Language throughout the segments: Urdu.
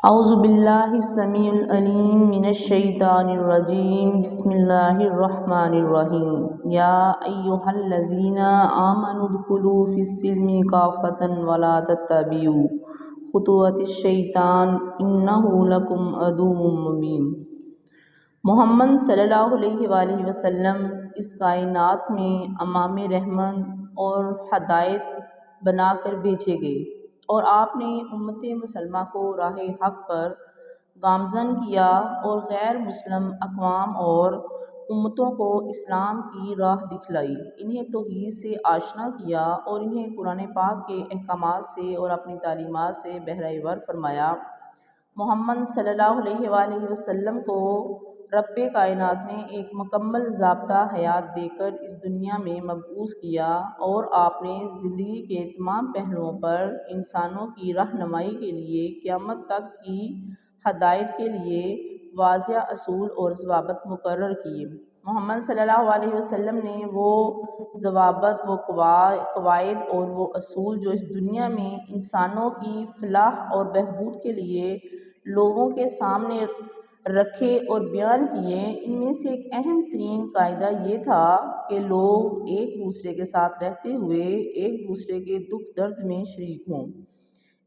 اعوذ باللہ السمیع العلیم من الشیطان الرجیم بسم اللہ الرحمن الرحیم یا ایہا الذین آمنوا ادخلوا فی السلم کافۃ ولا تتبعوا خطوات الشیطان انہ لکم عدو مبین۔ محمد صلی اللہ علیہ وآلہ وسلم اس کائنات میں امام رحمت اور ہدایت بنا کر بھیجے گئے اور آپ نے امت مسلمہ کو راہ حق پر گامزن کیا اور غیر مسلم اقوام اور امتوں کو اسلام کی راہ دکھلائی، انہیں توحید سے آشنا کیا اور انہیں قرآن پاک کے احکامات سے اور اپنی تعلیمات سے بہرہ ور فرمایا۔ محمد صلی اللہ علیہ وآلہ وسلم کو رب کائنات نے ایک مکمل ضابطہ حیات دے کر اس دنیا میں مبعوث کیا اور آپ نے زندگی کے تمام پہلوؤں پر انسانوں کی رہنمائی کے لیے قیامت تک کی ہدایت کے لیے واضح اصول اور ضوابط مقرر کیے۔ محمد صلی اللہ علیہ وسلم نے وہ ضوابط، وہ قواعد اور وہ اصول جو اس دنیا میں انسانوں کی فلاح اور بہبود کے لیے لوگوں کے سامنے رکھے اور بیان کیے، ان میں سے ایک اہم ترین قاعدہ یہ تھا کہ لوگ ایک دوسرے کے ساتھ رہتے ہوئے ایک دوسرے کے دکھ درد میں شریک ہوں،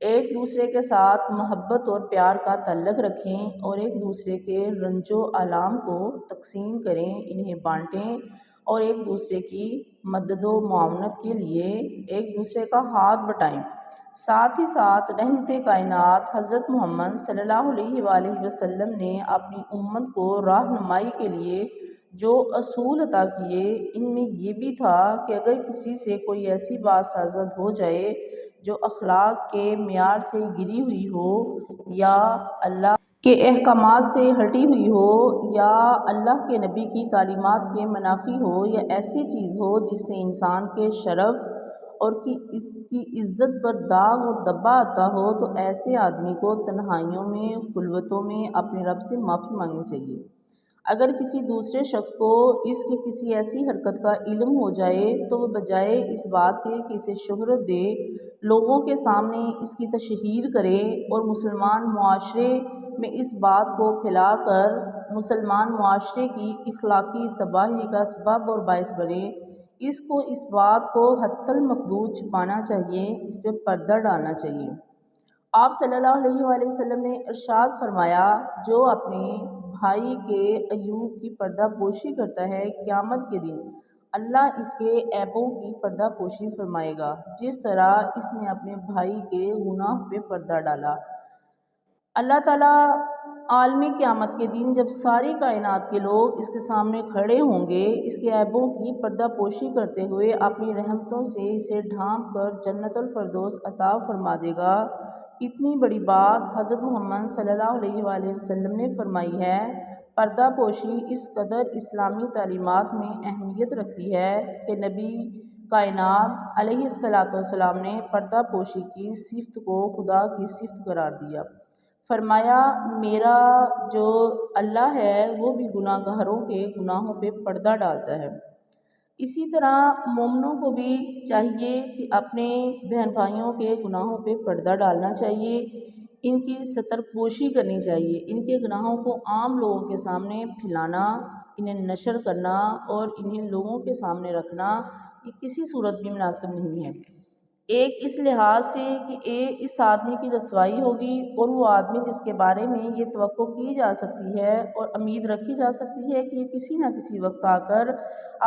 ایک دوسرے کے ساتھ محبت اور پیار کا تعلق رکھیں اور ایک دوسرے کے رنج و آلام کو تقسیم کریں، انہیں بانٹیں اور ایک دوسرے کی مدد و معاونت کے لیے ایک دوسرے کا ہاتھ بٹائیں۔ ساتھ ہی ساتھ رحمت کائنات حضرت محمد صلی اللہ علیہ وآلہ وسلم نے اپنی امت کو رہنمائی کے لیے جو اصول عطا کیے، ان میں یہ بھی تھا کہ اگر کسی سے کوئی ایسی بات سرزد ہو جائے جو اخلاق کے معیار سے گری ہوئی ہو یا اللہ کے احکامات سے ہٹی ہوئی ہو یا اللہ کے نبی کی تعلیمات کے منافی ہو یا ایسی چیز ہو جس سے انسان کے شرف اور اس کی عزت پر داغ اور دبا آتا ہو، تو ایسے آدمی کو تنہائیوں میں، خلوتوں میں اپنے رب سے معافی مانگنی چاہیے۔ اگر کسی دوسرے شخص کو اس کی کسی ایسی حرکت کا علم ہو جائے تو وہ بجائے اس بات کے کہ اسے شہرت دے، لوگوں کے سامنے اس کی تشہیر کرے اور مسلمان معاشرے میں اس بات کو پھیلا کر مسلمان معاشرے کی اخلاقی تباہی کا سبب اور باعث بنے، اس کو اس بات کو حتی المقدور چھپانا چاہیے، اس پہ پردہ ڈالنا چاہیے۔ آپ صلی اللہ علیہ وآلہ وسلم نے ارشاد فرمایا، جو اپنے بھائی کے عیوب کی پردہ پوشی کرتا ہے، قیامت کے دن اللہ اس کے عیبوں کی پردہ پوشی فرمائے گا جس طرح اس نے اپنے بھائی کے گناہ پہ پردہ ڈالا۔ اللہ تعالیٰ عالم قیامت کے دن جب ساری کائنات کے لوگ اس کے سامنے کھڑے ہوں گے، اس کے عیبوں کی پردہ پوشی کرتے ہوئے اپنی رحمتوں سے اسے ڈھانپ کر جنت الفردوس عطا فرما دے گا۔ اتنی بڑی بات حضرت محمد صلی اللہ علیہ وآلہ وسلم نے فرمائی ہے۔ پردہ پوشی اس قدر اسلامی تعلیمات میں اہمیت رکھتی ہے کہ نبی کائنات علیہ السلام نے پردہ پوشی کی صفت کو خدا کی صفت قرار دیا۔ فرمایا، میرا جو اللہ ہے وہ بھی گناہ گاروں کے گناہوں پہ پردہ ڈالتا ہے۔ اسی طرح مومنوں کو بھی چاہیے کہ اپنے بہن بھائیوں کے گناہوں پہ پردہ ڈالنا چاہیے، ان کی ستر پوشی کرنی چاہیے، ان کے گناہوں کو عام لوگوں کے سامنے پھیلانا، انہیں نشر کرنا اور انہیں لوگوں کے سامنے رکھنا یہ کسی صورت بھی مناسب نہیں ہے۔ ایک اس لحاظ سے کہ اس آدمی کی رسوائی ہوگی اور وہ آدمی جس کے بارے میں یہ توقع کی جا سکتی ہے اور امید رکھی جا سکتی ہے کہ یہ کسی نہ کسی وقت آ کر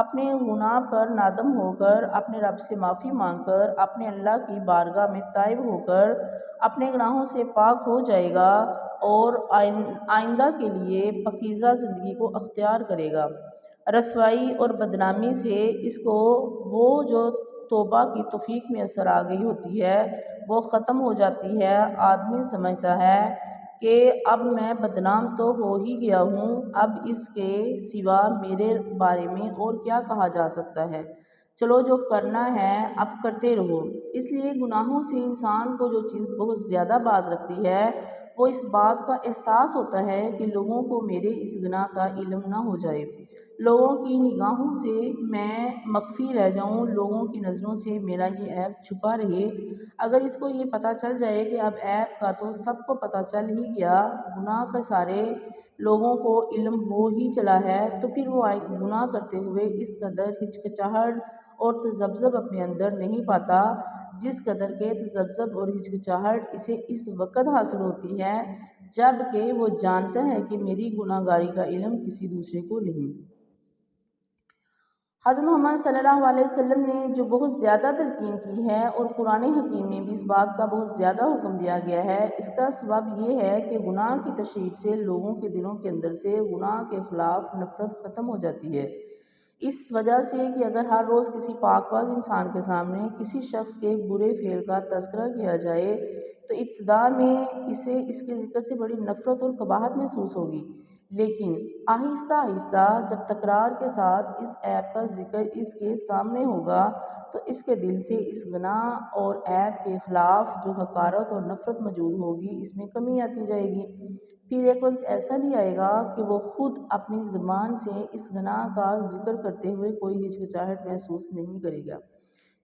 اپنے گناہ پر نادم ہو کر، اپنے رب سے معافی مانگ کر، اپنے اللہ کی بارگاہ میں تائب ہو کر اپنے گناہوں سے پاک ہو جائے گا اور آئندہ کے لیے پاکیزہ زندگی کو اختیار کرے گا۔ رسوائی اور بدنامی سے اس کو وہ جو توبہ کی توفیق میں اثر آ گئی ہوتی ہے وہ ختم ہو جاتی ہے۔ آدمی سمجھتا ہے کہ اب میں بدنام تو ہو ہی گیا ہوں، اب اس کے سوا میرے بارے میں اور کیا کہا جا سکتا ہے، چلو جو کرنا ہے اب کرتے رہو۔ اس لیے گناہوں سے انسان کو جو چیز بہت زیادہ باز رکھتی ہے وہ اس بات کا احساس ہوتا ہے کہ لوگوں کو میرے اس گناہ کا علم نہ ہو جائے۔ لوگوں کی نگاہوں سے میں مخفی رہ جاؤں، لوگوں کی نظروں سے میرا یہ عیب چھپا رہے۔ اگر اس کو یہ پتہ چل جائے کہ اب عیب کا تو سب کو پتہ چل ہی گیا، گناہ کا سارے لوگوں کو علم ہو ہی چلا ہے، تو پھر وہ گناہ کرتے ہوئے اس قدر ہچکچاہٹ اور تذبذب اپنے اندر نہیں پاتا جس قدر کے تذبذب اور ہچکچاہٹ اسے اس وقت حاصل ہوتی ہے جب کہ وہ جانتا ہے کہ میری گناہ گاری کا علم کسی دوسرے کو نہیں۔ حضرت محمد صلی اللہ علیہ وسلم نے جو بہت زیادہ تلقین کی ہے اور قرآن حکیم میں بھی اس بات کا بہت زیادہ حکم دیا گیا ہے، اس کا سبب یہ ہے کہ گناہ کی تشہیر سے لوگوں کے دلوں کے اندر سے گناہ کے خلاف نفرت ختم ہو جاتی ہے۔ اس وجہ سے کہ اگر ہر روز کسی پاک باز انسان کے سامنے کسی شخص کے برے فعل کا تذکرہ کیا جائے تو ابتدا میں اسے اس کے ذکر سے بڑی نفرت اور قباحت محسوس ہوگی، لیکن آہستہ آہستہ جب تکرار کے ساتھ اس عیب کا ذکر اس کے سامنے ہوگا تو اس کے دل سے اس گناہ اور عیب کے خلاف جو حقارت اور نفرت موجود ہوگی اس میں کمی آتی جائے گی۔ پھر ایک وقت ایسا بھی آئے گا کہ وہ خود اپنی زبان سے اس گناہ کا ذکر کرتے ہوئے کوئی ہچکچاہٹ محسوس نہیں کرے گا۔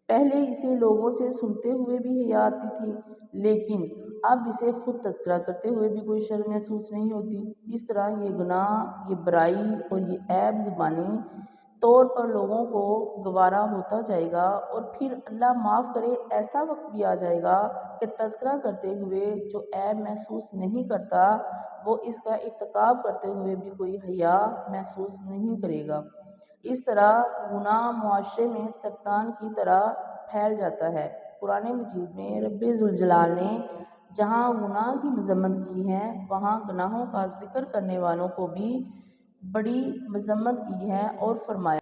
پہلے اسے لوگوں سے سنتے ہوئے بھی حیا آتی تھی، لیکن اب اسے خود تذکرہ کرتے ہوئے بھی کوئی شرم محسوس نہیں ہوتی۔ اس طرح یہ گناہ، یہ برائی اور یہ عیب زبانی طور پر لوگوں کو گوارا ہوتا جائے گا، اور پھر اللہ معاف کرے ایسا وقت بھی آ جائے گا کہ تذکرہ کرتے ہوئے جو عیب محسوس نہیں کرتا وہ اس کا ارتکاب کرتے ہوئے بھی کوئی حیا محسوس نہیں کرے گا۔ اس طرح گناہ معاشرے میں سرطان کی طرح پھیل جاتا ہے۔ قرآن مجید میں رب ذوالجلال نے جہاں گناہ کی مذمت کی ہے وہاں گناہوں کا ذکر کرنے والوں کو بھی بڑی مذمت کی ہے اور فرمایا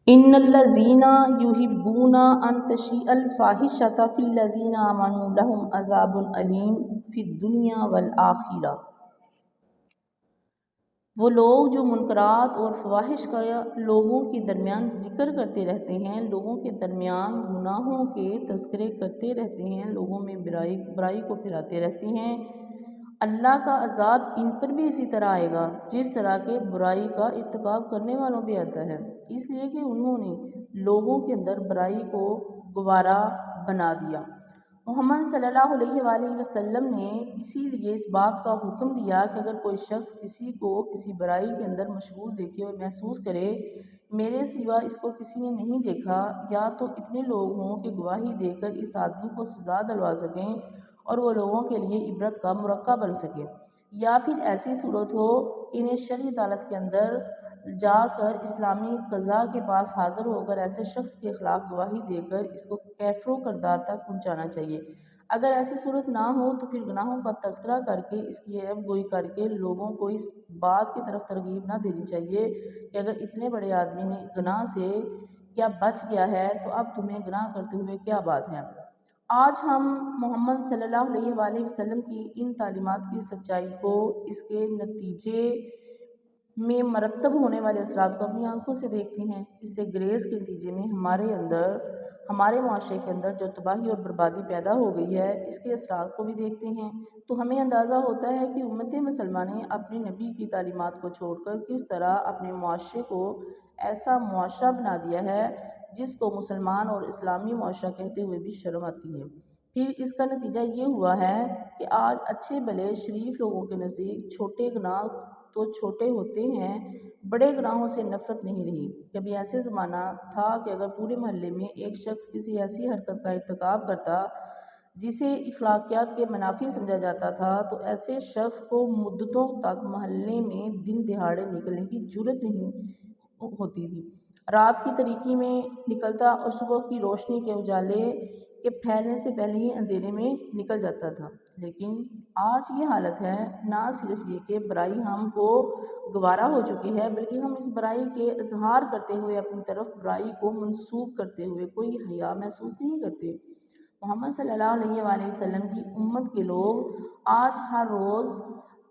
ان الذین یحبون ان تشیع الفاحشۃ فی الذین آمنوا لہم عذاب علیم فی الدنیا والآخرہ۔ وہ لوگ جو منکرات اور فواحش کا لوگوں کے درمیان ذکر کرتے رہتے ہیں، لوگوں کے درمیان گناہوں کے تذکرے کرتے رہتے ہیں، لوگوں میں برائی کو پھیلاتے رہتے ہیں، اللہ کا عذاب ان پر بھی اسی طرح آئے گا جس طرح کے برائی کا ارتکاب کرنے والوں پہ آتا ہے، اس لیے کہ انہوں نے لوگوں کے اندر برائی کو گوارا بنا دیا۔ محمد صلی اللہ علیہ وآلہ وسلم نے اسی لیے اس بات کا حکم دیا کہ اگر کوئی شخص کسی کو کسی برائی کے اندر مشغول دیکھے اور محسوس کرے میرے سوا اس کو کسی نے نہیں دیکھا، یا تو اتنے لوگ ہوں کہ گواہی دے کر اس آدمی کو سزا دلوا سکیں اور وہ لوگوں کے لیے عبرت کا مرقع بن سکے، یا پھر ایسی صورت ہو کہ انہیں شرعی عدالت کے اندر جا کر اسلامی قضاء کے پاس حاضر ہو کر ایسے شخص کے خلاف گواہی دے کر اس کو کیفر و کردار تک پہنچانا چاہیے۔ اگر ایسی صورت نہ ہو تو پھر گناہوں کا تذکرہ کر کے اس کی عیب گوئی کر کے لوگوں کو اس بات کی طرف ترغیب نہ دینی چاہیے کہ اگر اتنے بڑے آدمی نے گناہ سے کیا بچ گیا ہے تو اب تمہیں گناہ کرتے ہوئے کیا بات ہے۔ آج ہم محمد صلی اللہ علیہ وآلہ وسلم کی ان تعلیمات کی سچائی کو، اس کے نتیجے میں مرتب ہونے والے اثرات کو اپنی آنکھوں سے دیکھتے ہیں۔ اس سے گریز کے نتیجے میں ہمارے معاشرے کے اندر جو تباہی اور بربادی پیدا ہو گئی ہے اس کے اثرات کو بھی دیکھتے ہیں، تو ہمیں اندازہ ہوتا ہے کہ امت مسلمہ نے اپنے نبی کی تعلیمات کو چھوڑ کر کس طرح اپنے معاشرے کو ایسا معاشرہ بنا دیا ہے جس کو مسلمان اور اسلامی معاشرہ کہتے ہوئے بھی شرم آتی ہے۔ پھر اس کا نتیجہ یہ ہوا ہے کہ آج اچھے بھلے شریف لوگوں کے نزدیک چھوٹے گناہ تو چھوٹے ہوتے ہیں، بڑے گناہوں سے نفرت نہیں رہی۔ کبھی ایسے زمانہ تھا کہ اگر پورے محلے میں ایک شخص کسی ایسی حرکت کا ارتکاب کرتا جسے اخلاقیات کے منافی سمجھا جاتا تھا تو ایسے شخص کو مدتوں تک محلے میں دن دہاڑے نکلنے کی جرأت نہیں ہوتی تھی، رات کی تاریکی میں نکلتا اور صبح کی روشنی کے اجالے کے پھیلنے سے پہلے ہی اندھیرے میں نکل جاتا تھا۔ لیکن آج یہ حالت ہے، نہ صرف یہ کہ برائی ہم کو گوارا ہو چکی ہے بلکہ ہم اس برائی کے اظہار کرتے ہوئے اپنی طرف برائی کو منسوب کرتے ہوئے کوئی حیا محسوس نہیں کرتے۔ محمد صلی اللہ علیہ وآلہ وسلم کی امت کے لوگ آج ہر روز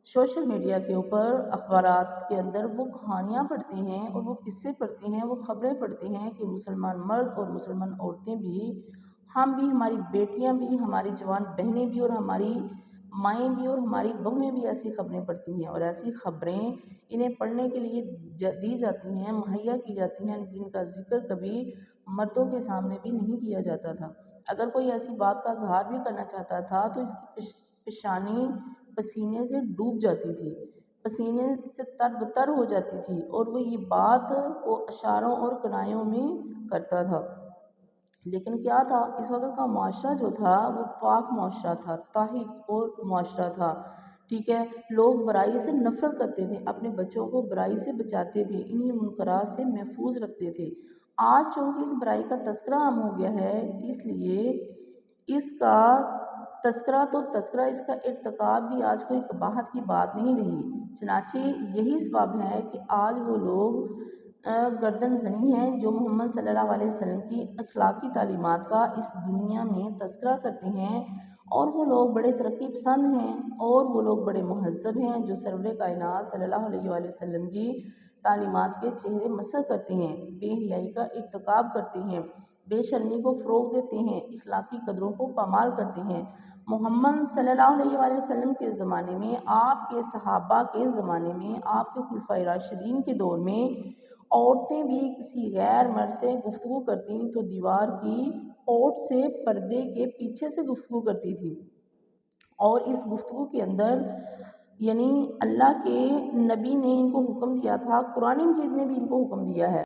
سوشل میڈیا کے اوپر اخبارات کے اندر وہ کہانیاں پڑھتے ہیں اور وہ قصے پڑھتے ہیں، وہ خبریں پڑھتے ہیں کہ مسلمان مرد اور مسلمان عورتیں بھی، ہم بھی، ہماری بیٹیاں بھی، ہماری جوان بہنیں بھی اور ہماری مائیں بھی اور ہماری بہویں بھی ایسی خبریں پڑھتی ہیں، اور ایسی خبریں انہیں پڑھنے کے لیے دی جاتی ہیں، مہیا کی جاتی ہیں، جن کا ذکر کبھی مردوں کے سامنے بھی نہیں کیا جاتا تھا۔ اگر کوئی ایسی بات کا اظہار بھی کرنا چاہتا تھا تو اس کی پیشانی پسینے سے ڈوب جاتی تھی، پسینے سے تر بتر ہو جاتی تھی، اور وہ یہ بات کو اشاروں اور کنایوں میں کرتا تھا۔ لیکن کیا تھا، اس وقت کا معاشرہ جو تھا وہ پاک معاشرہ تھا، طاہر اور معاشرہ تھا، ٹھیک ہے۔ لوگ برائی سے نفرت کرتے تھے، اپنے بچوں کو برائی سے بچاتے تھے، انہی منکرات سے محفوظ رکھتے تھے۔ آج چونکہ اس برائی کا تذکرہ عام ہو گیا ہے، اس لیے اس کا تذکرہ تو تذکرہ، اس کا ارتکاب بھی آج کوئی قباحت کی بات نہیں رہی۔ چنانچہ یہی سبب ہے کہ آج وہ لوگ گردن زنی ہیں جو محمد صلی اللہ علیہ وسلم کی اخلاقی تعلیمات کا اس دنیا میں تذکرہ کرتے ہیں، اور وہ لوگ بڑے ترقی پسند ہیں، اور وہ لوگ بڑے مہذب ہیں جو سرور کائنات صلی اللہ علیہ وآلہ وسلم کی تعلیمات کے چہرے مسخ کرتے ہیں، بے حیائی کا ارتکاب کرتے ہیں، بے شرمی کو فروغ دیتے ہیں، اخلاقی قدروں کو پامال کرتے ہیں۔ محمد صلی اللہ علیہ وآلہ وسلم کے زمانے میں، آپ کے صحابہ کے زمانے میں، آپ کے خلفائے راشدین کے دور میں عورتیں بھی کسی غیر مرد سے گفتگو کرتیں تو دیوار کی اوٹ سے، پردے کے پیچھے سے گفتگو کرتی تھی، اور اس گفتگو کے اندر یعنی اللہ کے نبی نے ان کو حکم دیا تھا، قرآن مجید نے بھی ان کو حکم دیا ہے،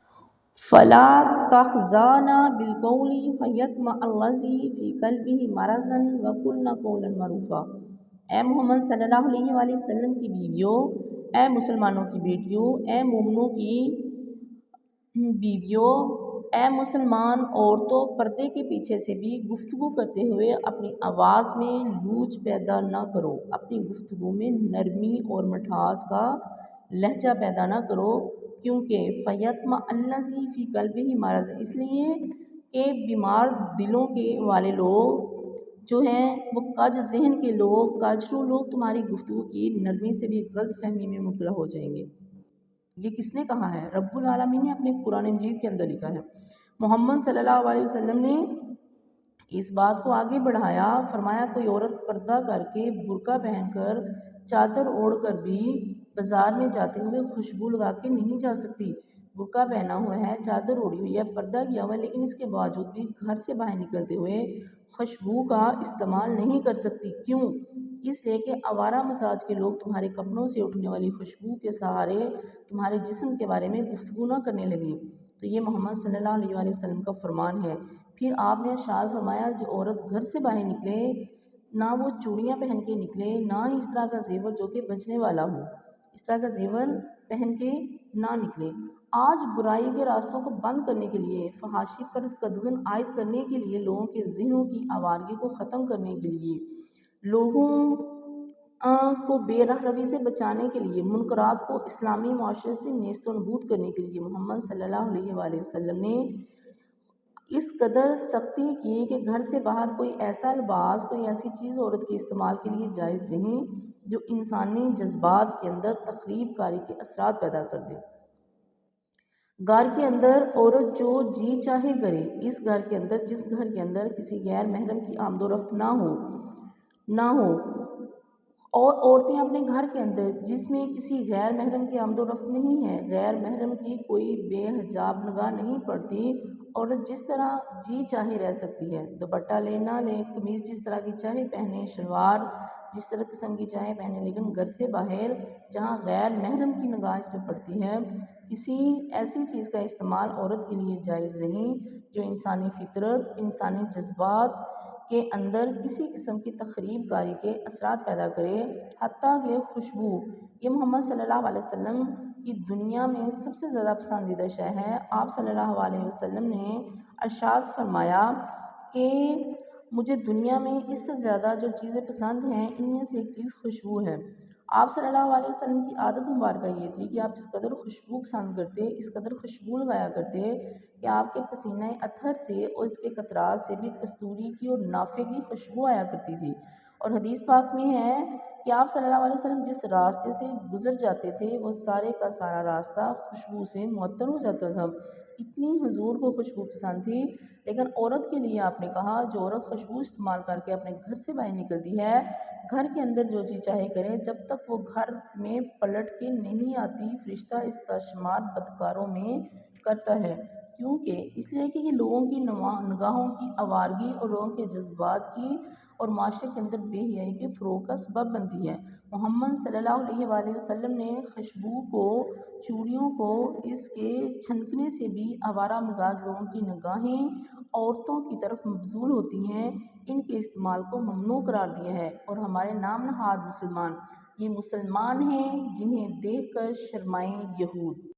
فَلَا تَخْضَعْنَ بِالْقَوْلِ فَيَطْمَعَ الَّذِي فِي قَلْبِهِ مَرَضٌ وَقُلْنَ قَوْلًا مَعْرُوفًا۔ اے محمد صلی اللہ علیہ وآلہ وسلم کی بیویوں، اے مسلمانوں کی بیٹیوں، اے مومنوں کی بیویوں، اے مسلمان عورتوں، پردے کے پیچھے سے بھی گفتگو کرتے ہوئے اپنی آواز میں لوچ پیدا نہ کرو، اپنی گفتگو میں نرمی اور مٹھاس کا لہجہ پیدا نہ کرو، کیونکہ فَيَطْمَعَ الَّذِي فِي قَلْبِهِ مَرَضٌ، اس لیے کہ بیمار دلوں کے والے لوگ جو ہیں، وہ کج ذہن کے لوگ، کاجرو لوگ تمہاری گفتگو کی نرمی سے بھی غلط فہمی میں مبتلا ہو جائیں گے۔ یہ کس نے کہا ہے؟ رب العالمین نے اپنے قرآن مجید کے اندر لکھا ہے۔ محمد صلی اللہ علیہ وسلم نے اس بات کو آگے بڑھایا، فرمایا کوئی عورت پردہ کر کے، برقع پہن کر، چادر اوڑھ کر بھی بازار میں جاتے ہوئے خوشبو لگا کے نہیں جا سکتی۔ برقع پہنا ہوا ہے، چادر اوڑھی ہوئی ہے، پردہ کیا ہوا ہے، لیکن اس کے باوجود بھی گھر سے باہر نکلتے ہوئے خوشبو کا استعمال نہیں کر سکتی۔ کیوں؟ اس لیے کہ آوارہ مزاج کے لوگ تمہارے کپڑوں سے اٹھنے والی خوشبو کے سہارے تمہارے جسم کے بارے میں گفتگو نہ کرنے لگیں۔ تو یہ محمد صلی اللہ علیہ وآلہ وسلم کا فرمان ہے۔ پھر آپ نے ارشاد فرمایا، جو عورت گھر سے باہر نکلے، نہ وہ چوڑیاں پہن کے نکلے، نہ اس طرح کا زیور جو کہ بچنے والا ہو، اس طرح کا زیور پہن کے نہ نکلے۔ آج برائی کے راستوں کو بند کرنے کے لیے، فحاشی پر قدغن عائد کرنے کے لیے، لوگوں کے ذہنوں کی آوارگی کو ختم کرنے کے لیے، لوگوں کو بے راہ روی سے بچانے کے لیے، منکرات کو اسلامی معاشرے سے نیست و نبود کرنے کے لیے محمد صلی اللہ علیہ وآلہ وسلم نے اس قدر سختی کی کہ گھر سے باہر کوئی ایسا لباس، کوئی ایسی چیز عورت کے استعمال کے لیے جائز نہیں جو انسانی جذبات کے اندر تخریب کاری کے اثرات پیدا کر دے۔ گھر کے اندر عورت جو جی چاہے کرے، اس گھر کے اندر، جس گھر کے اندر کسی غیر محرم کی آمد و رفت نہ ہو، اور عورتیں اپنے گھر کے اندر جس میں کسی غیر محرم کی آمد و رفت نہیں ہے، غیر محرم کی کوئی بے حجاب نگاہ نہیں پڑتی، عورت جس طرح جی چاہے رہ سکتی ہے، دوپٹہ لے نہ لے، قمیض جس طرح کی چاہے پہنے، شلوار جس طرح قسم کی چاہے پہنے، لیکن گھر سے باہر جہاں غیر محرم کی نگاہ اس پہ پڑتی ہے، کسی ایسی چیز کا استعمال عورت کے لیے جائز نہیں جو انسانی فطرت، انسانی جذبات کے اندر کسی قسم کی تخریب کاری کے اثرات پیدا کرے، حتیٰ کہ خوشبو، یہ محمد صلی اللہ علیہ وسلم کی دنیا میں سب سے زیادہ پسندیدہ شے ہے۔ آپ صلی اللہ علیہ وسلم نے ارشاد فرمایا کہ مجھے دنیا میں اس سے زیادہ جو چیزیں پسند ہیں، ان میں سے ایک چیز خوشبو ہے۔ آپ صلی اللہ علیہ وسلم کی عادت مبارکہ یہ تھی کہ آپ اس قدر خوشبو پسند کرتے، اس قدر خوشبو لگایا کرتے کہ آپ کے پسینہ اطہر سے اور اس کے قطرات سے بھی کستوری کی اور نافے کی خوشبو آیا کرتی تھی۔ اور حدیث پاک میں ہے کہ آپ صلی اللہ علیہ وسلم جس راستے سے گزر جاتے تھے، وہ سارے کا سارا راستہ خوشبو سے معطر ہو جاتا تھا۔ اتنی حضور کو خوشبو پسند تھی، لیکن عورت کے لیے آپ نے کہا جو عورت خوشبو استعمال کر کے اپنے گھر سے باہر نکلتی ہے، گھر کے اندر جو چیز چاہے کرے، جب تک وہ گھر میں پلٹ کے نہیں آتی، فرشتہ اس کا شمار بدکاروں میں کرتا ہے۔ کیونکہ اس لیے کہ یہ لوگوں کی نگاہوں کی آوارگی اور لوگوں کے جذبات کی اور معاشرے کے اندر بے حیائی کے فروغ کا سبب بنتی ہے۔ محمد صلی اللہ علیہ وآلہ وسلم نے خوشبو کو، چوڑیوں کو، اس کے چھنکنے سے بھی آوارہ مزاج لوگوں کی نگاہیں عورتوں کی طرف مبذول ہوتی ہیں، ان کے استعمال کو ممنوع قرار دیا ہے۔ اور ہمارے نام نہاد مسلمان، یہ مسلمان ہیں جنہیں دیکھ کر شرمائیں یہود۔